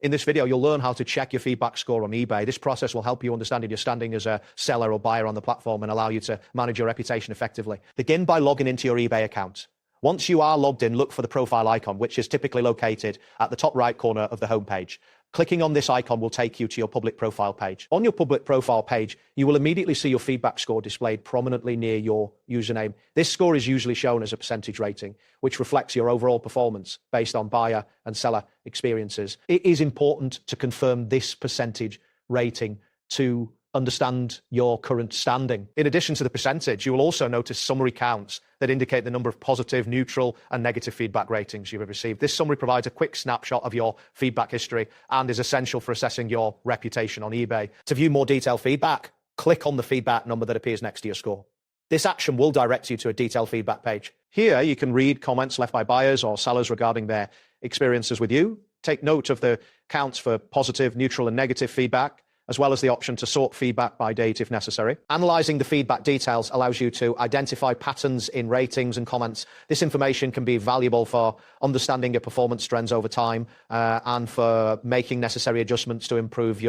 In this video, you'll learn how to check your feedback score on eBay. This process will help you understand your standing as a seller or buyer on the platform and allow you to manage your reputation effectively. Begin by logging into your eBay account. Once you are logged in, look for the profile icon, which is typically located at the top right corner of the homepage. Clicking on this icon will take you to your public profile page. On your public profile page, you will immediately see your feedback score displayed prominently near your username. This score is usually shown as a percentage rating, which reflects your overall performance based on buyer and seller experiences. It is important to confirm this percentage rating to understand your current standing. In addition to the percentage, you will also notice summary counts that indicate the number of positive, neutral, and negative feedback ratings you have received. This summary provides a quick snapshot of your feedback history and is essential for assessing your reputation on eBay. To view more detailed feedback, click on the feedback number that appears next to your score. This action will direct you to a detailed feedback page. Here, you can read comments left by buyers or sellers regarding their experiences with you. Take note of the counts for positive, neutral, and negative feedback, as well as the option to sort feedback by date if necessary. Analyzing the feedback details allows you to identify patterns in ratings and comments. This information can be valuable for understanding your performance trends over time and for making necessary adjustments to improve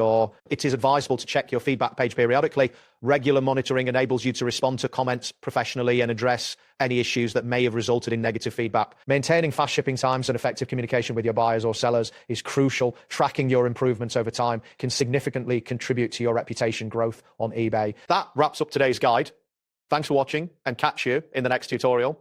It is advisable to check your feedback page periodically. Regular monitoring enables you to respond to comments professionally and address any issues that may have resulted in negative feedback. Maintaining fast shipping times and effective communication with your buyers or sellers is crucial. Tracking your improvements over time can significantly contribute to your reputation growth on eBay. That wraps up today's guide. Thanks for watching and catch you in the next tutorial.